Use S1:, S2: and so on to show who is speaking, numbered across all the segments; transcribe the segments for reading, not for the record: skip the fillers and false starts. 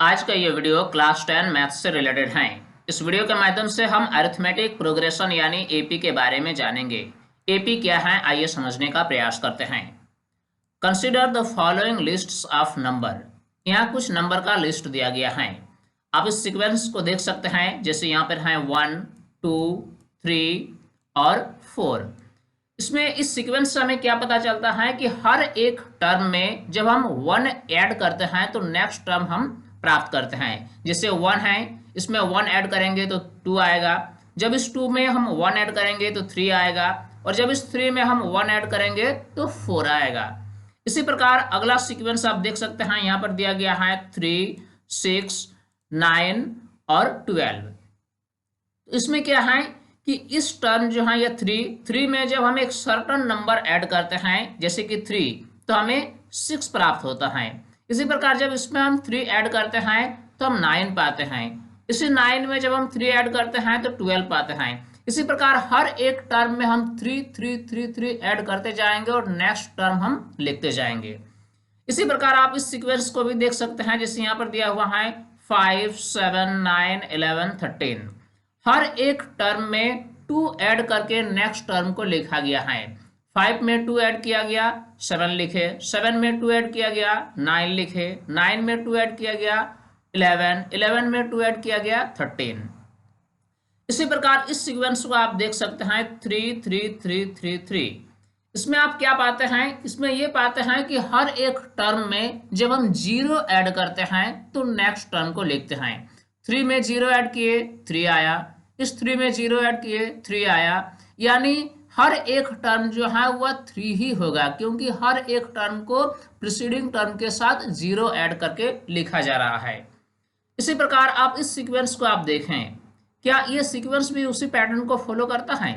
S1: आज का ये वीडियो क्लास 10 मैथ्स से रिलेटेड है। इस वीडियो के माध्यम से हम अरिथमेटिक प्रोग्रेशन यानी एपी के बारे में जानेंगे। एपी क्या है, आइए समझने का प्रयास करते हैं। Consider the following lists of number. यहाँ कुछ नंबर का लिस्ट दिया गया है। आप इस सीक्वेंस को देख सकते हैं, जैसे यहाँ पर है 1, 2, 3 और 4। इसमें इस सीक्वेंस से हमें क्या पता चलता है कि हर एक टर्म में जब हम 1 ऐड करते हैं तो नेक्स्ट टर्म हम प्राप्त करते हैं। जैसे 1 है, इसमें 1 ऐड करेंगे तो 2 आएगा। जब इस 2 में हम 1 ऐड करेंगे तो 3 आएगा, और जब इस 3 में हम 1 ऐड करेंगे तो 4 आएगा। इसी प्रकार अगला सीक्वेंस आप देख सकते हैं, यहाँ पर दिया गया है 3, 6, 9 और 12। इसमें क्या है कि इस टर्म जो है ये 3 में जब हम एक सर्टन नंबर ऐड करते हैं जैसे कि 3, तो हमें 6 प्राप्त होता है। इसी प्रकार जब इसमें हम 3 ऐड करते हैं तो हम 9 पाते हैं। इसी 9 में जब हम 3 ऐड करते हैं तो 12 पाते हैं। इसी प्रकार हर एक टर्म में हम 3 3 3 3 ऐड करते जाएंगे और नेक्स्ट टर्म हम लिखते जाएंगे। इसी प्रकार आप इस सीक्वेंस को भी देख सकते हैं, जैसे यहाँ पर दिया हुआ है 5, 7, 9, 11, 13। हर एक टर्म में 2 ऐड करके नेक्स्ट टर्म को लिखा गया है। 5 में 2 ऐड किया गया, 7 लिखे। 7 में 2 ऐड किया गया, 9 लिखे। 9 में 2 ऐड किया गया, 11। 11 में 2 ऐड किया गया, 13। इसी प्रकार इस सीक्वेंस को आप देख सकते हैं 3 3 3 3 3। इसमें आप क्या पाते हैं, इसमें ये पाते हैं कि हर एक टर्म में जब हम 0 ऐड करते हैं तो नेक्स्ट टर्म को लिखते हैं। 3 में 0 ऐड किए, 3 आया। इस 3 में 0 ऐड किए, 3 आया। यानी हर एक टर्म जो है वह 3 ही होगा, क्योंकि हर एक टर्म को प्रीसीडिंग टर्म के साथ 0 ऐड करके लिखा जा रहा है। इसी प्रकार आप इस सीक्वेंस को आप देखें, क्या ये सीक्वेंस भी उसी पैटर्न को फॉलो करता है।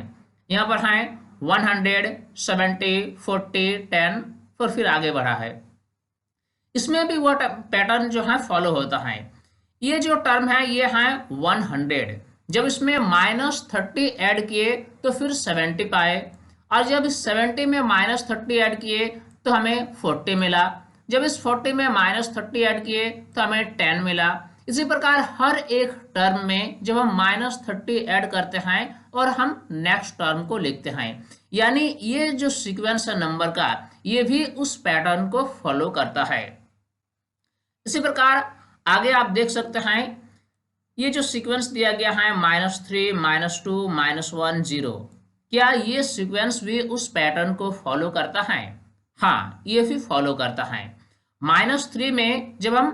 S1: यहाँ पर है 100, 70, 40, 10, फिर आगे बढ़ा है। इसमें भी वह पैटर्न जो है फॉलो होता है। ये जो टर्म है ये है 100। जब इसमें -30 ऐड किए तो फिर 70 पाए, और जब इस 70 में -30 ऐड किए तो हमें 40 मिला। जब इस 40 में -30 ऐड किए तो हमें 10 मिला। इसी प्रकार हर एक टर्म में जब हम -30 ऐड करते हैं और हम नेक्स्ट टर्म को लिखते हैं, यानी ये जो सीक्वेंस है नंबर का, ये भी उस पैटर्न को फॉलो करता है। इसी प्रकार आगे आप देख सकते हैं, ये जो सीक्वेंस दिया गया है -3, -2, -1, 0, क्या ये सीक्वेंस भी उस पैटर्न को फॉलो करता है? हाँ, ये भी फॉलो करता है। -3 में जब हम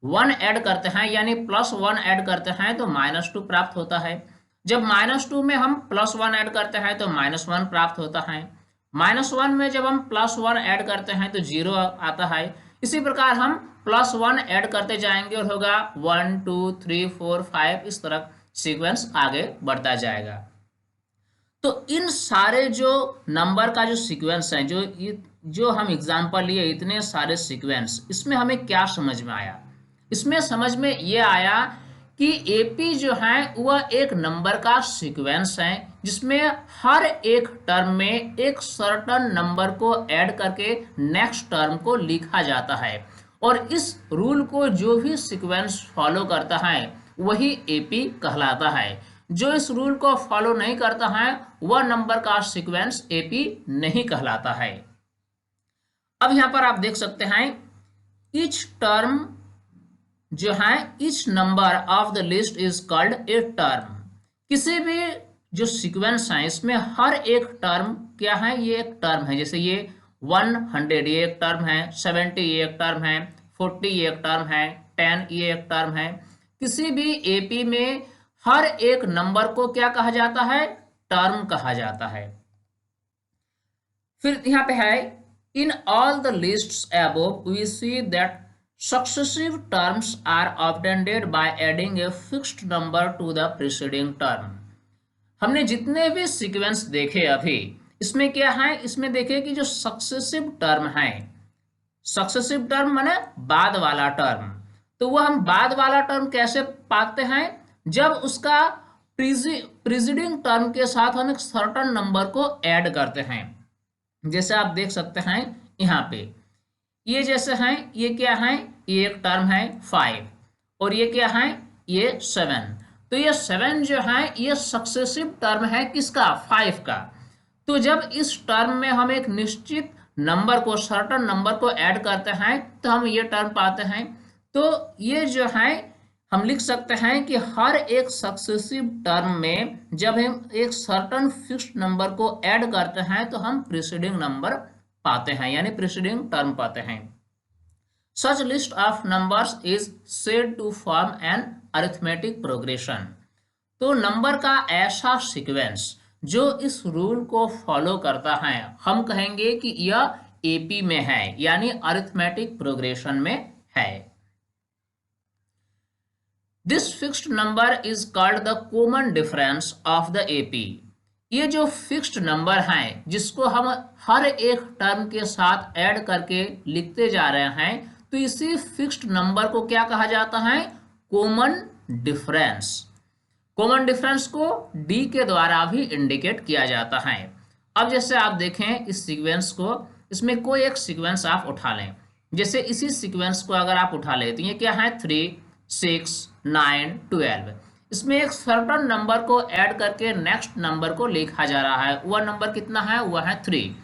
S1: 1 ऐड करते हैं यानी +1 ऐड करते हैं तो -2 प्राप्त होता है। जब -2 में हम +1 ऐड करते हैं तो -1 प्राप्त होता है। -1 में जब हम +1 ऐड करते हैं तो 0 आता है। इसी प्रकार हम +1 ऐड करते जाएंगे और होगा 1 2 3 4 5, इस तरह सीक्वेंस आगे बढ़ता जाएगा। तो इन सारे जो नंबर का जो सीक्वेंस है, जो हम एग्जांपल लिए, इतने सारे सीक्वेंस, इसमें हमें क्या समझ में आया? इसमें समझ में ये आया कि एपी जो है वह एक नंबर का सीक्वेंस है जिसमें हर एक टर्म में एक सर्टन नंबर को ऐड करके नेक्स्ट टर्म को लिखा जाता है, और इस रूल को जो भी सीक्वेंस फॉलो करता है वही एपी कहलाता है। जो इस रूल को फॉलो नहीं करता है वह नंबर का सीक्वेंस एपी नहीं कहलाता है। अब यहां पर आप देख सकते हैं, ईच टर्म जो है, each number of the list is called a term. किसी भी जो सीक्वेंस है इसमें हर एक टर्म क्या है, ये एक टर्म है। जैसे ये 100 ये एक टर्म है, 70 ये एक टर्म है, 40 ये एक टर्म है, 10 ये एक टर्म है। किसी भी एपी में हर एक नंबर को क्या कहा जाता है? टर्म कहा जाता है। फिर यहाँ पे है, in all the lists above we see that successive terms are obtained by adding a fixed number to the preceding term। हमने जितने भी सीक्वेंस देखे अभी, इसमें क्या है, इसमें देखे कि जो सक्सेसिव टर्म है, सक्सेसिव टर्म माने बाद वाला टर्म, तो वो हम बाद वाला टर्म कैसे पाते हैं? जब उसका प्रीसीडिंग टर्म के साथ हम एक सर्टन नंबर को ऐड करते हैं। जैसे आप देख सकते हैं यहाँ पे, ये जैसे हैं, ये क्या है, ये एक टर्म है 5, और ये क्या है, ये 7। तो ये 7 जो है ये सक्सेसिव टर्म है किसका, 5 का। तो जब इस टर्म में हम एक निश्चित नंबर को, सर्टन नंबर को ऐड करते हैं तो हम ये टर्म पाते हैं। तो ये जो है हम लिख सकते हैं कि हर एक सक्सेसिव टर्म में जब हम एक सर्टन फिक्स्ड नंबर को ऐड करते हैं तो हम प्रीसीडिंग नंबर पाते हैं, यानी प्रीसीडिंग टर्म पाते हैं। Such list of numbers is said to form an arithmetic progression। तो नंबर का ऐसा सीक्वेंस जो इस रूल को फॉलो करता है हम कहेंगे कि यह एपी में है, यानी अरिथमेटिक प्रोग्रेशन में है। This fixed number is called the common difference of the AP. ये जो फिक्स्ड नंबर है जिसको हम हर एक टर्म के साथ ऐड करके लिखते जा रहे हैं, तो इसी फिक्स्ड नंबर को क्या कहा जाता है, कॉमन डिफरेंस। कॉमन डिफरेंस को डी के द्वारा भी इंडिकेट किया जाता है। अब जैसे आप देखें इस सीक्वेंस को, इसमें कोई एक सीक्वेंस आप उठा लें, जैसे इसी सीक्वेंस को अगर आप उठा लें तो ये क्या है, 3, 6, 9, 12। इसमें एक सर्टन नंबर को ऐड करके नेक्स्ट नंबर को लिखा जा रहा है। वह नंबर कितना है, वह है 3।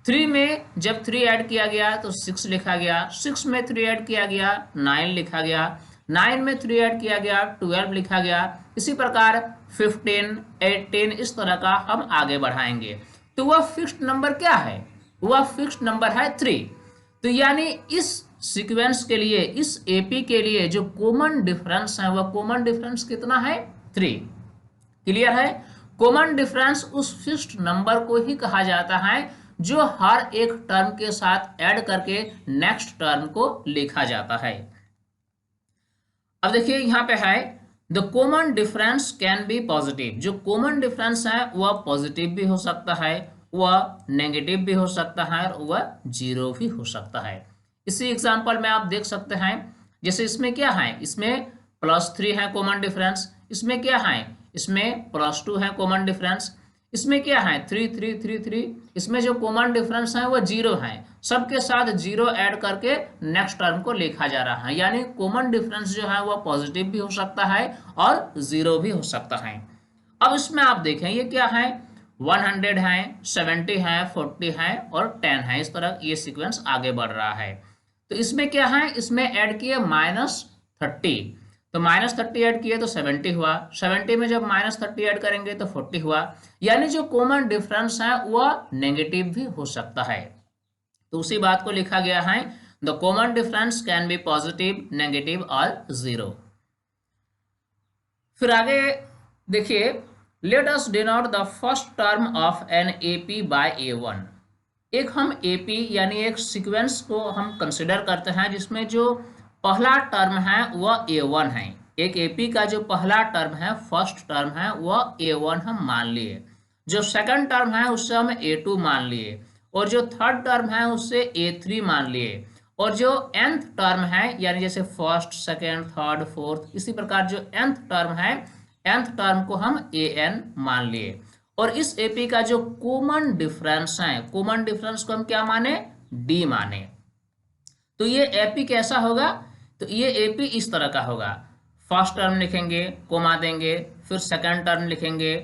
S1: 3 में जब 3 ऐड किया गया तो 6 लिखा गया, 6 में 3 ऐड किया गया 9 लिखा गया, 9 में 3 ऐड किया गया 12 लिखा गया। इसी प्रकार 15, 18 इस तरह का हम आगे बढ़ाएंगे। तो वह फिक्स्ड नंबर क्या है, वह फिक्स्ड नंबर है 3। तो यानी इस सीक्वेंस के लिए, इस एपी के लिए जो कॉमन डिफरेंस है वह कॉमन डिफरेंस कितना है, 3। क्लियर है। कॉमन डिफरेंस उस फिक्स्ड नंबर को ही कहा जाता है जो हर एक टर्म के साथ ऐड करके नेक्स्ट टर्म को लिखा जाता है। अब देखिए यहाँ पे है the common difference can be positive. जो कॉमन डिफरेंस है वह पॉजिटिव भी हो सकता है, वह नेगेटिव भी हो सकता है और वह जीरो भी हो सकता है। इसी एग्जांपल में आप देख सकते हैं, जैसे इसमें क्या है, इसमें +3 है कॉमन डिफरेंस, इसमें क्या है, इसमें +2 है कॉमन डिफरेंस, इसमें क्या है 3, 3, 3, 3। इसमें जो कॉमन डिफरेंस है वो 0 है, सबके साथ 0 ऐड करके नेक्स्ट टर्म को लिखा जा रहा है। यानी कॉमन डिफरेंस जो है वो पॉजिटिव भी हो सकता है और 0 भी हो सकता है। अब इसमें आप देखें ये क्या है, 100 है, 70 है, 40 है और 10 है। इस तरह ये सीक्वेंस आगे बढ़ रहा है। तो इसमें क्या है, इसमें ऐड किए -30, तो -30 ऐड किए तो 70 हुआ, 70 में जब -30 ऐड करेंगे तो 40 हुआ। यानी जो कॉमन डिफरेंस है वह नेगेटिव भी हो सकता है। तो उसी बात को लिखा गया है, the common difference can be positive, negative और 0। फिर आगे देखिए, let us denote the first term of an AP by A1। एक हम एपी यानी एक सीक्वेंस को हम कंसिडर करते हैं जिसमें जो पहला टर्म है वह A1 है। एक एपी का जो पहला टर्म है, फर्स्ट टर्म है, वह A1 हम मान लिए। जो सेकंड टर्म है उससे हम A2 मान लिए, और जो थर्ड टर्म है उससे A3 मान लिए, और जो nth टर्म है यानी जैसे फर्स्ट, सेकंड, थर्ड, फोर्थ, इसी प्रकार जो nth टर्म है, nth टर्म को हम an मान लिए। और इस एपी का जो कॉमन डिफरेंस है, कॉमन डिफरेंस को हम क्या माने, d माने। तो ये एपी कैसा होगा, तो ये एपी इस तरह का होगा, फर्स्ट टर्म लिखेंगे, कोमा देंगे, फिर सेकंड टर्म लिखेंगे,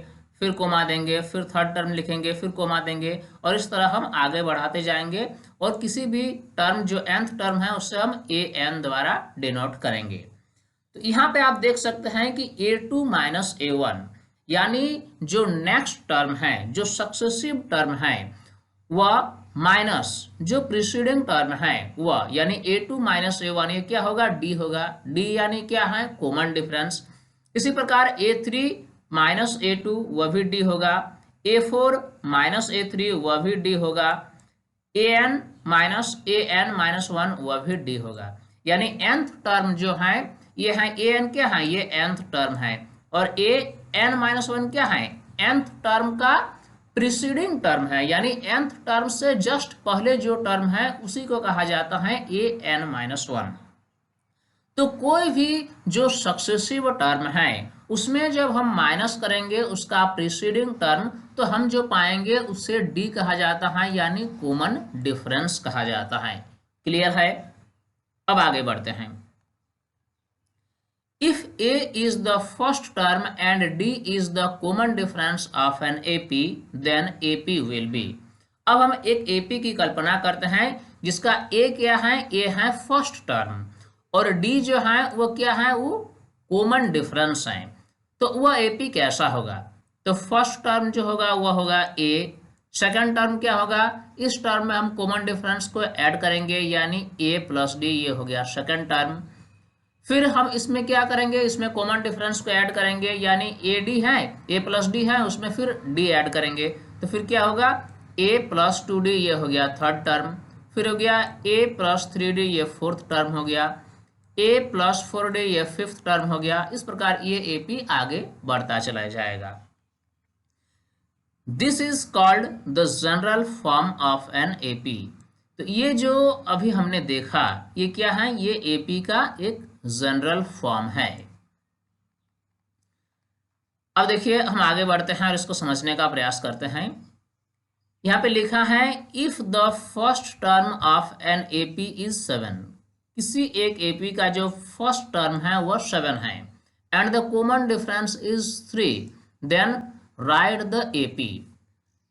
S1: फिर कोमा देंगे, फिर थर्ड टर्म लिखेंगे, फिर कोमा देंगे, और इस तरह हम आगे बढ़ाते जाएंगे। और किसी भी टर्म जो nth टर्म है उससे हम an द्वारा डिनोट करेंगे। तो यहाँ पे आप देख सकते हैं कि A2 माइनस A1 यानी जो नेक्स्ट टर्म है, जो सक्सेसिव टर्म है, वह माइनस जो प्रीसीडिंग टर्म है वह, यानी A2 माइनस A1 ये क्या होगा, D होगा। D यानी क्या है, कॉमन डिफरेंस। इसी प्रकार A3 माइनस A2 वह भी D होगा, A4 माइनस A3 वह भी D होगा, an माइनस an-1 वह भी D होगा। यानी nth टर्म जो है ये है an, क्या है, ये nth टर्म है, और an-1 क्या है, nth टर्म का प्रीसीडिंग टर्म है, यानी nth टर्म से जस्ट पहले जो टर्म है उसी को कहा जाता है an-1। तो कोई भी जो सक्सेसिव टर्म है उसमें जब हम माइनस करेंगे उसका प्रीसीडिंग टर्म, तो हम जो पाएंगे उससे डी कहा जाता है, यानी कॉमन डिफरेंस कहा जाता है। क्लियर है। अब आगे बढ़ते हैं। If A is the first term and D is the common difference of an AP, then AP will be। अब हम एक AP की कल्पना करते हैं जिसका A क्या है, A है फर्स्ट टर्म और D जो है वो क्या है, वो कॉमन डिफरेंस है। तो वह AP कैसा होगा? तो फर्स्ट टर्म जो होगा वह होगा A, सेकंड टर्म क्या होगा, इस टर्म में हम कॉमन डिफरेंस को ऐड करेंगे यानी A प्लस D, ये हो गया सेकंड टर्म। फिर हम इसमें क्या करेंगे, इसमें कॉमन डिफरेंस को ऐड करेंगे यानी ए डी है, ए प्लस डी है, उसमें फिर डी ऐड करेंगे तो फिर क्या होगा, ए प्लस 2d, ये हो गया थर्ड टर्म। फिर हो गया ए प्लस 3d, ये फोर्थ टर्म हो गया। ए प्लस 4d, ये फिफ्थ टर्म हो गया। इस प्रकार ये एपी आगे बढ़ता चला जाएगा। This is called the general form of an AP. तो ये जो अभी हमने देखा ये क्या है, ये एपी का एक जनरल फॉर्म है। अब देखिए हम आगे बढ़ते हैं और इसको समझने का प्रयास करते हैं। यहाँ पे लिखा है if the first term of an AP is 7, किसी एक एपी का जो फर्स्ट टर्म है वह 7 है, and the common difference is 3, then write the AP.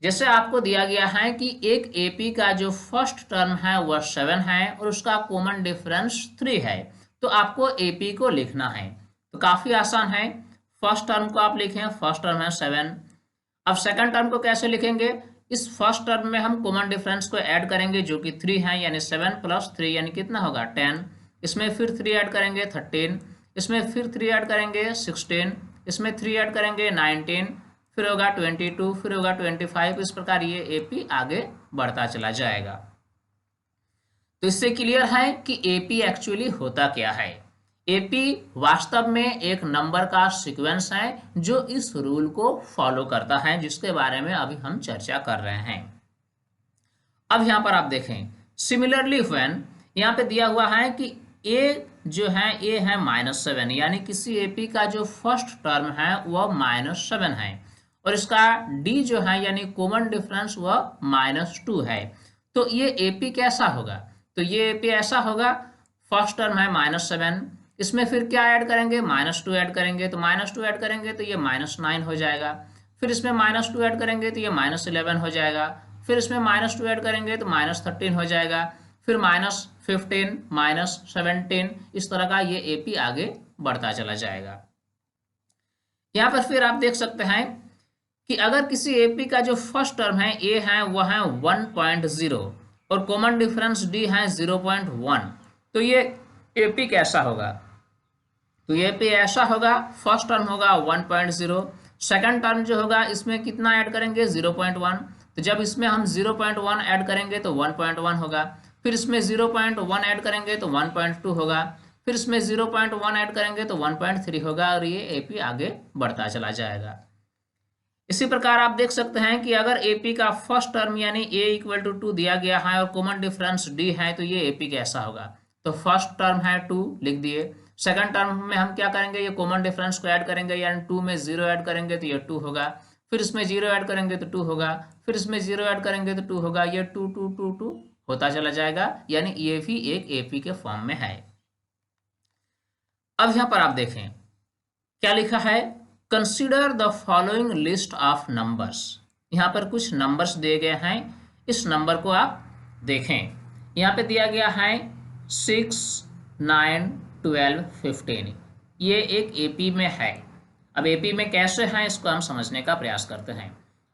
S1: जैसे आपको दिया गया है कि एक एपी का जो फर्स्ट टर्म है वह 7 है और उसका कॉमन डिफरेंस 3 है, तो आपको एपी को लिखना है। तो काफ़ी आसान है, फर्स्ट टर्म को आप लिखें, फर्स्ट टर्म है 7। अब सेकंड टर्म को कैसे लिखेंगे, इस फर्स्ट टर्म में हम कॉमन डिफरेंस को ऐड करेंगे जो कि 3 है, यानी 7 प्लस 3 यानी कितना होगा 10। इसमें फिर 3 ऐड करेंगे 13, इसमें फिर 3 ऐड करेंगे 16, इसमें 3 ऐड करेंगे 19, फिर होगा 22, फिर होगा 25। इस प्रकार ये एपी आगे बढ़ता चला जाएगा। तो इससे क्लियर है कि एपी एक्चुअली होता क्या है। एपी वास्तव में एक नंबर का सीक्वेंस है जो इस रूल को फॉलो करता है, जिसके बारे में अभी हम चर्चा कर रहे हैं। अब यहाँ पर आप देखें सिमिलरली व्हेन, यहाँ पे दिया हुआ है कि ए जो है ए है -7, यानी किसी एपी का जो फर्स्ट टर्म है वह -7 है और इसका डी जो है यानी कॉमन डिफरेंस वह -2 है। तो ये एपी कैसा होगा, तो ये एपी ऐसा होगा, फर्स्ट टर्म है -7, इसमें फिर क्या ऐड करेंगे -2 ऐड करेंगे, तो -2 ऐड करेंगे तो ये -9 हो जाएगा। फिर इसमें -2 ऐड करेंगे तो ये -11 हो जाएगा। फिर इसमें -2 ऐड करेंगे तो -13 हो जाएगा। फिर -15, -17, इस तरह का ये एपी आगे बढ़ता चला जाएगा। यहाँ पर फिर आप देख सकते हैं कि अगर किसी एपी का जो फर्स्ट टर्म है ए है वह है 1.0 और कॉमन डिफरेंस डी है 0.1, तो ये एपी कैसा होगा, तो ये एपी ऐसा होगा, फर्स्ट टर्म होगा 1.0, सेकंड टर्म जो होगा इसमें कितना ऐड करेंगे 0.1, तो जब इसमें हम 0.1 ऐड करेंगे तो 1.1 होगा। फिर इसमें 0.1 ऐड करेंगे तो 1.2 होगा। फिर इसमें 0.1 ऐड करेंगे तो 1.3 होगा और ये एपी आगे बढ़ता चला जाएगा। इसी प्रकार आप देख सकते हैं कि अगर एपी का फर्स्ट टर्म यानी a = 2 दिया गया है और कॉमन डिफरेंस d है, तो ये एपी कैसा होगा, तो फर्स्ट टर्म है 2 लिख दिए। सेकंड टर्म में हम क्या करेंगे, ये कॉमन डिफरेंस को ऐड करेंगे यानी 2 में 0 ऐड करेंगे तो ये 2 होगा। फिर इसमें 0 ऐड करेंगे तो 2 होगा। फिर इसमें 0 ऐड करेंगे तो 2 होगा। ये 2 2 2 2 होता चला जाएगा, यानी ये भी एक एपी के फॉर्म में है। अब यहाँ पर आप देखें क्या लिखा है, consider the following list of numbers. यहाँ पर कुछ नंबर्स दिए गए हैं, इस नंबर को आप देखें। यहाँ पे दिया गया है 6, 9, 12, 15, ये एक एपी में है। अब एपी में कैसे है इसको हम समझने का प्रयास करते हैं।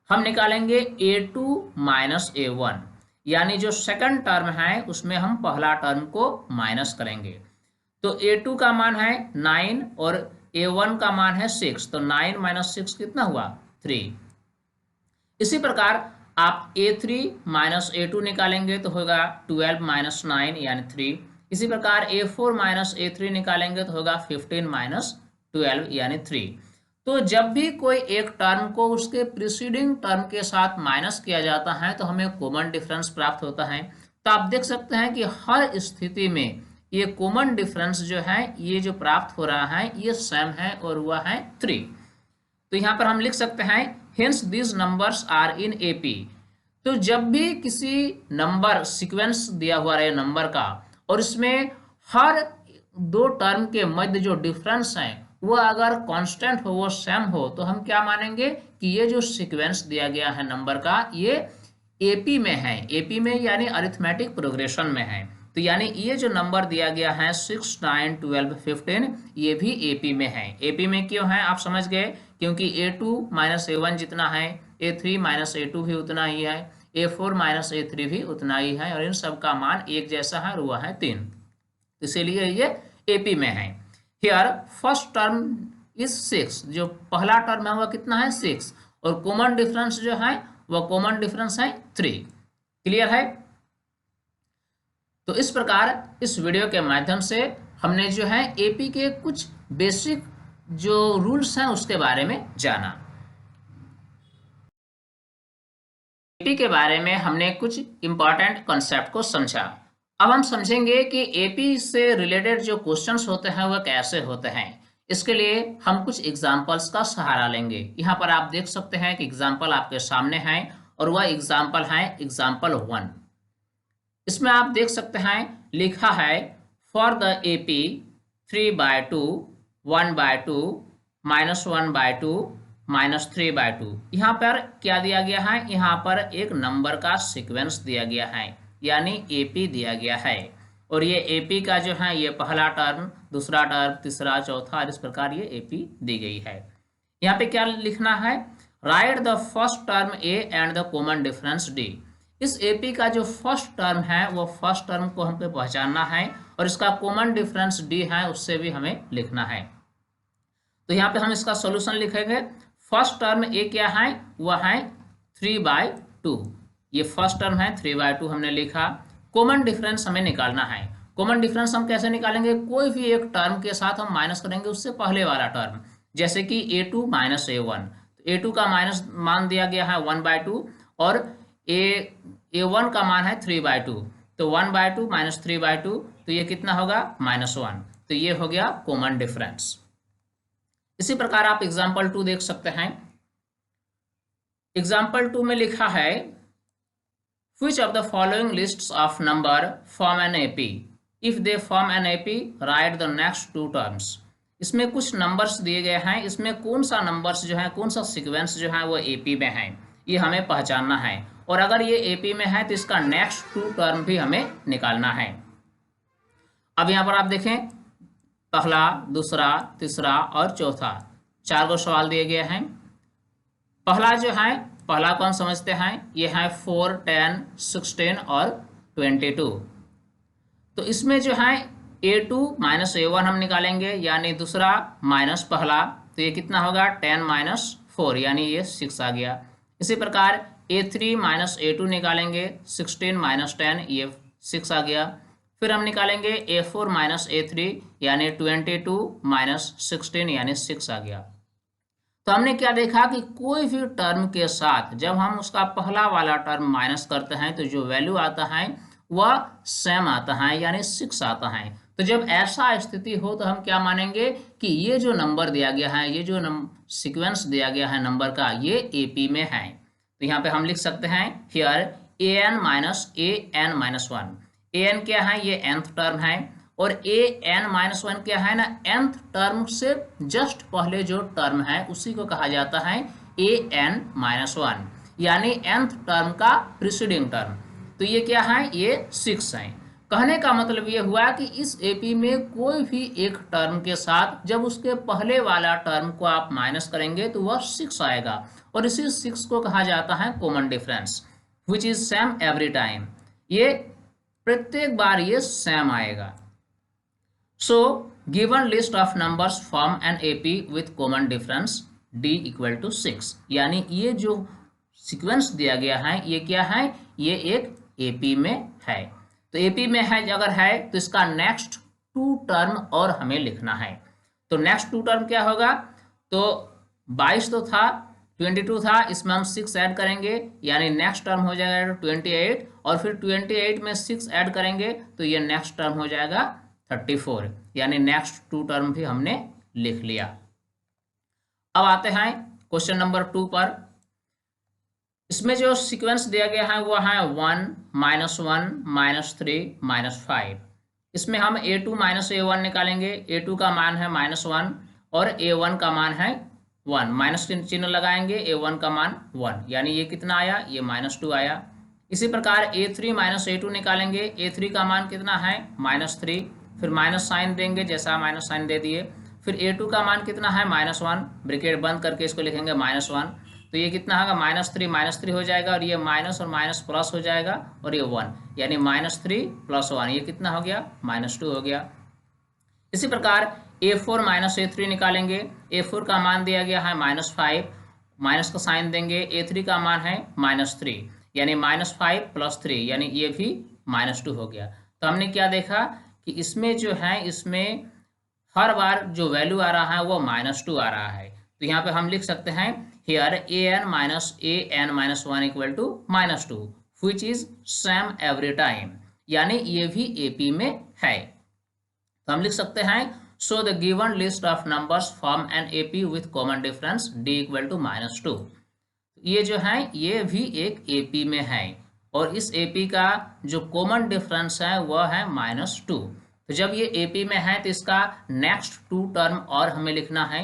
S1: हम निकालेंगे a2 - a1, यानी जो सेकंड टर्म है उसमें हम पहला टर्म को माइनस करेंगे। तो a2 का मान है 9 और a1 का मान है 6, तो 9 - 6 कितना हुआ 3। इसी प्रकार आप a3 - a2 निकालेंगे तो होगा 12 - 9 यानी 3। इसी प्रकार a4 - a3 निकालेंगे तो होगा 15 - 12 यानी 3। तो जब भी कोई एक टर्म को उसके प्रीसीडिंग टर्म के साथ माइनस किया जाता है तो हमें कॉमन डिफरेंस प्राप्त होता है। तो आप देख सकते हैं कि हर स्थिति में ये कॉमन डिफरेंस जो है ये जो प्राप्त हो रहा है ये सेम है और वह है 3। तो यहाँ पर हम लिख सकते हैं hence this numbers are in AP. तो जब भी किसी नंबर सीक्वेंस दिया हुआ रहे नंबर का और इसमें हर दो टर्म के मध्य जो डिफरेंस है वो अगर कांस्टेंट हो, वो सेम हो, तो हम क्या मानेंगे कि ये जो सीक्वेंस दिया गया है नंबर का, ये एपी में है। एपी में यानी अरिथमेटिक प्रोग्रेशन में है। तो यानी ये जो नंबर दिया गया है 6, 9, 12, 15, ये भी एपी में है। एपी में क्यों है आप समझ गए, क्योंकि A2 माइनस A1 जितना है, A3 माइनस A2 भी उतना ही है, A4 माइनस A3 भी उतना ही है, और इन सब का मान एक जैसा है और वह है 3। इसीलिए ये एपी में है। हियर फर्स्ट टर्म इज 6, जो पहला टर्म है वह कितना है 6, और कॉमन डिफरेंस जो है वह कॉमन डिफरेंस है 3। क्लियर है। तो इस प्रकार इस वीडियो के माध्यम से हमने जो है एपी के कुछ बेसिक जो रूल्स हैं उसके बारे में जाना। एपी के बारे में हमने कुछ इंपॉर्टेंट कॉन्सेप्ट को समझा। अब हम समझेंगे कि एपी से रिलेटेड जो क्वेश्चंस होते हैं वह कैसे होते हैं। इसके लिए हम कुछ एग्जाम्पल्स का सहारा लेंगे। यहाँ पर आप देख सकते हैं कि एग्जाम्पल आपके सामने है, और वह एग्जाम्पल है एग्जाम्पल 1। इसमें आप देख सकते हैं लिखा है फॉर द एपी 3/2, 1/2, -1/2, -3/2। यहाँ पर क्या दिया गया है, यहाँ पर एक नंबर का सीक्वेंस दिया गया है, यानी एपी दिया गया है। और ये एपी का जो है ये पहला टर्म, दूसरा टर्म, तीसरा, चौथा, इस प्रकार ये एपी दी गई है। यहाँ पे क्या लिखना है, right the first term A and the common difference D. इस एपी का जो फर्स्ट टर्म है वो फर्स्ट टर्म को हमको पहचानना है, और इसका कॉमन डिफरेंस डी है उससे भी हमें लिखना है। तो यहाँ पे हम इसका सॉल्यूशन लिखेंगे। फर्स्ट टर्म ए क्या है, वह है 3/2। ये फर्स्ट टर्म है 3/2 हमने लिखा। कॉमन डिफरेंस हमें निकालना है। कॉमन डिफरेंस हम कैसे निकालेंगे, कोई भी एक टर्म के साथ हम माइनस करेंगे उससे पहले वाला टर्म, जैसे कि A2 माइनस A1। A2 का माइनस मान दिया गया है 1/2, और A1 का मान है 3/2। तो 1/2 माइनस 3/2, तो ये कितना होगा -1। तो ये हो गया कॉमन डिफरेंस। इसी प्रकार आप एग्जाम्पल 2 देख सकते हैं। एग्जाम्पल 2 में लिखा है Which of the following lists of number form an AP? If they form an AP, write the next two terms. इसमें कुछ नंबर्स दिए गए हैं, इसमें कौन सा नंबर्स जो है, कौन सा सीक्वेंस जो है वो एपी में है, ये हमें पहचानना है। और अगर ये एपी में है तो इसका नेक्स्ट 2 टर्म भी हमें निकालना है। अब यहाँ पर आप देखें, पहला, दूसरा, तीसरा और चौथा, 4 गो सवाल दिए गए हैं। पहला जो है, पहला कौन समझते हैं, ये है 4, 10, 16 और 22। तो इसमें जो है A2 माइनस A1 हम निकालेंगे, यानी दूसरा माइनस पहला, तो ये कितना होगा 10 - 4, यानी ये 6 आ गया। इसी प्रकार A3 माइनस A2 निकालेंगे, 16 - 10, ये 6 आ गया। फिर हम निकालेंगे A4 माइनस A3, यानी 22 - 16, यानी 6 आ गया। तो हमने क्या देखा कि कोई भी टर्म के साथ जब हम उसका पहला वाला टर्म माइनस करते हैं तो जो वैल्यू आता है वह सेम आता है, यानी 6 आता है। तो जब ऐसा स्थिति हो तो हम क्या मानेंगे कि ये जो नंबर दिया गया है, ये जो सीक्वेंस दिया गया है नंबर का, ये एपी में है। तो यहाँ पे हम लिख सकते हैं here an minus an-1। an क्या है, ये nth टर्म है, और an-1 क्या है ना, nth टर्म से जस्ट पहले जो टर्म है उसी को कहा जाता है an-1, यानी nth टर्म का प्रीसीडिंग टर्म। तो ये क्या है, ये 6 है। कहने का मतलब ये हुआ कि इस एपी में कोई भी एक टर्म के साथ जब उसके पहले वाला टर्म को आप माइनस करेंगे तो वह 6 आएगा, और इसी 6 को कहा जाता है common difference, which is same every time. ये प्रत्येक बार ये सेम आएगा। So, given list of numbers form an AP with common difference D equal to 6। यानी ये जो सीक्वेंस दिया गया है ये क्या है, ये एक AP में है। तो AP में है अगर है तो इसका नेक्स्ट 2 टर्म और हमें लिखना है। तो नेक्स्ट 2 टर्म क्या होगा, तो 22 तो था, 22 था, इसमें हम 6 ऐड करेंगे, यानी नेक्स्ट टर्म हो जाएगा 28, और फिर 28 में 6 ऐड करेंगे तो ये नेक्स्ट टर्म हो जाएगा 34, यानी नेक्स्ट 2 टर्म भी हमने लिख लिया। अब आते हैं क्वेश्चन नंबर 2 पर। इसमें जो सीक्वेंस दिया गया है वो है 1, -1, -3, -5। इसमें हम A2 माइनस A1 निकालेंगे। A2 का मान है -1 और A1 का मान है 1, माइनस चिन्ह लगाएंगे, A1 का मान 1, यानी ये कितना आया, ये -2 आया। इसी प्रकार A3 माइनस A2 निकालेंगे। A3 का मान कितना है, -3, फिर माइनस साइन देंगे, जैसा माइनस साइन दे दिए। फिर A2 का मान कितना है, -1, ब्रैकेट बंद करके इसको लिखेंगे -1, तो ये कितना होगा, -3 हो जाएगा, और ये माइनस और माइनस प्लस हो जाएगा, और ये 1, यानी -3 + 1, ये कितना हो गया, -2 हो गया। इसी प्रकार A4 माइनस A3 निकालेंगे। A4 का मान दिया गया है -5, माइनस का साइन देंगे। A3 का मान है -3, यानी -5 + 3, यानी ये भी -2 हो गया। तो हमने क्या देखा कि इसमें जो है, इसमें हर बार जो वैल्यू आ रहा है वो -2 आ रहा है। तो यहाँ पे हम लिख सकते हैं here an minus an-1 equal to -2 which is same every time, यानी ये भी AP में है। तो हम लिख सकते हैं so the given list of numbers form an AP with common difference d equal to -2। ये जो है ये भी एक AP में है, और इस AP का जो कॉमन डिफरेंस है वह है -2। तो जब ये AP में है तो इसका नेक्स्ट 2 टर्म और हमें लिखना है।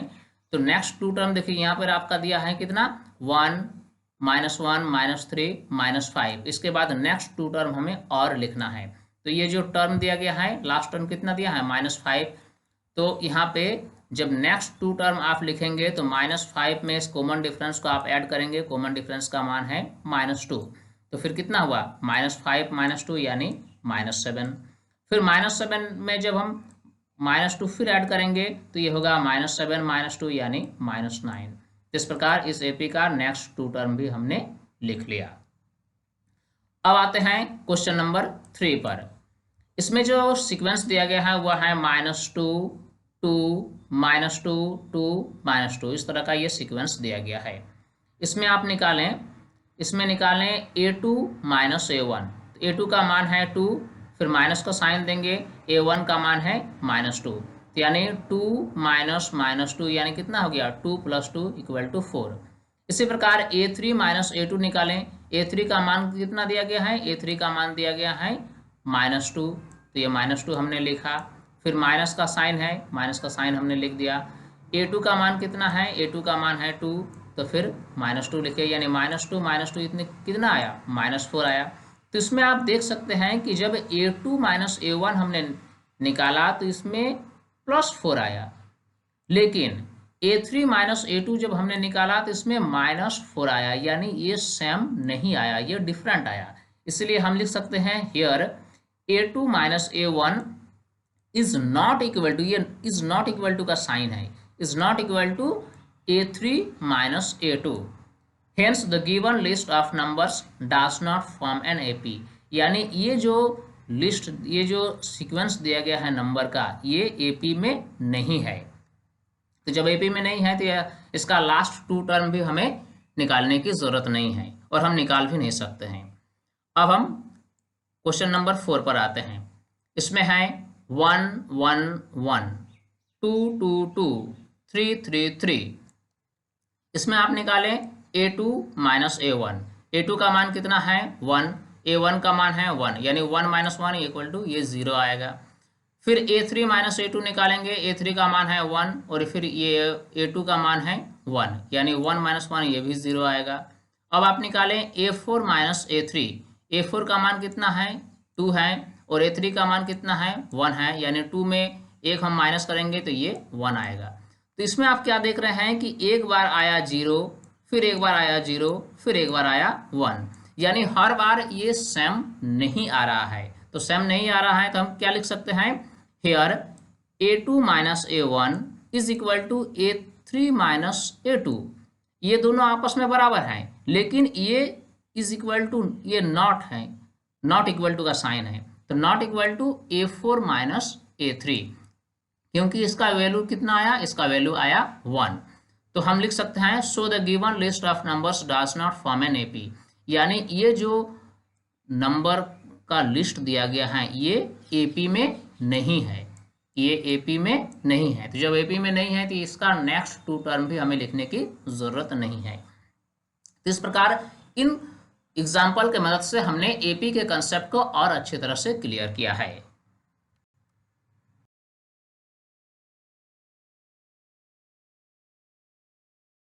S1: तो नेक्स्ट 2 टर्म देखिए यहाँ पर आपका दिया है कितना, 1, -1, -3, -5। इसके बाद नेक्स्ट 2 टर्म हमें और लिखना है। तो ये जो टर्म दिया गया है, लास्ट टर्म कितना दिया है, -5। तो यहाँ पे जब नेक्स्ट 2 टर्म आप लिखेंगे तो -5 में इस कॉमन डिफरेंस को आप ऐड करेंगे। कॉमन डिफरेंस का मान है -2, तो फिर कितना हुआ, -5 -2 यानी -7। फिर -7 में जब हम -2 फिर ऐड करेंगे तो ये होगा -7 -2 यानी -9। इस प्रकार इस AP का नेक्स्ट 2 टर्म भी हमने लिख लिया। अब आते हैं क्वेश्चन नंबर 3 पर। इसमें जो सीक्वेंस दिया गया है वह है -2 2 -2 2 -2, इस तरह का ये सीक्वेंस दिया गया है। इसमें आप निकालें, इसमें निकालें A2 माइनस A1। A2 का मान है 2, फिर माइनस का साइन देंगे, A1 का मान है -2, यानी 2 - -2 यानी कितना हो गया, 2 + 2 = 4। इसी प्रकार A3 माइनस A2 निकालें। A3 का मान कितना दिया गया है, A3 का मान दिया गया है -2, तो ये -2 हमने लिखा। फिर माइनस का साइन है, माइनस का साइन हमने लिख दिया। A2 का मान कितना है, A2 का मान है 2, तो फिर -2 लिखे, यानी -2 इतने कितना आया, -4 आया। तो इसमें आप देख सकते हैं कि जब A2 माइनस A1 हमने निकाला तो इसमें +4 आया, लेकिन A3 माइनस A2 जब हमने निकाला तो इसमें -4 आया, यानी ये सेम नहीं आया, ये डिफरेंट आया। इसलिए हम लिख सकते हैं here A2 minus A1 is not equal to, ये इज नॉट इक्वल टू का साइन है, is not equal to A3 minus A2। Hence the given list of numbers does not form an AP, यानी ये जो list, ये जो sequence दिया गया है नंबर का, ये AP में नहीं है। तो जब AP में नहीं है तो इसका लास्ट 2 टर्म भी हमें निकालने की जरूरत नहीं है, और हम निकाल भी नहीं सकते हैं। अब हम क्वेश्चन नंबर 4 पर आते हैं। इसमें है 1 1 1 2 2 2 3 3 3। इसमें आप निकालें A2 माइनस A1। A2 का मान कितना है, 1, A1 का मान है 1, यानी 1 - 1 = ये 0 आएगा। फिर A3 माइनस A2 निकालेंगे। A3 का मान है 1, और फिर ये A2 का मान है 1, यानी 1 - 1 ये भी 0 आएगा। अब आप निकालें A4 माइनस A3। A4 का मान कितना है, 2 है, और A3 का मान कितना है, 1 है, यानी 2 में 1 हम माइनस करेंगे तो ये 1 आएगा। तो इसमें आप क्या देख रहे हैं कि एक बार आया 0, फिर एक बार आया 0, फिर एक बार आया 1, यानी हर बार ये सेम नहीं आ रहा है। तो सेम नहीं आ रहा है तो हम क्या लिख सकते हैं, here A2 minus A1 is equal to A3 minus A2। ये दोनों आपस में बराबर हैं, लेकिन ये इज इक्वल टू, ये नॉट है, नॉट इक्वल टू का साइन है, तो not equal to A4 minus A3, क्योंकि इसका वैल्यू कितना आया, इसका वैल्यू आया 1। तो हम लिख सकते हैं so the given list of numbers does not form an AP, यानी ये जो नंबर का लिस्ट दिया गया है ये AP में नहीं है, ये AP में नहीं है। तो जब AP में नहीं है तो इसका नेक्स्ट 2 टर्म भी हमें लिखने की जरूरत नहीं है। तो इस प्रकार इन एग्जाम्पल के मदद से हमने AP के कंसेप्ट को और अच्छी तरह से क्लियर किया है।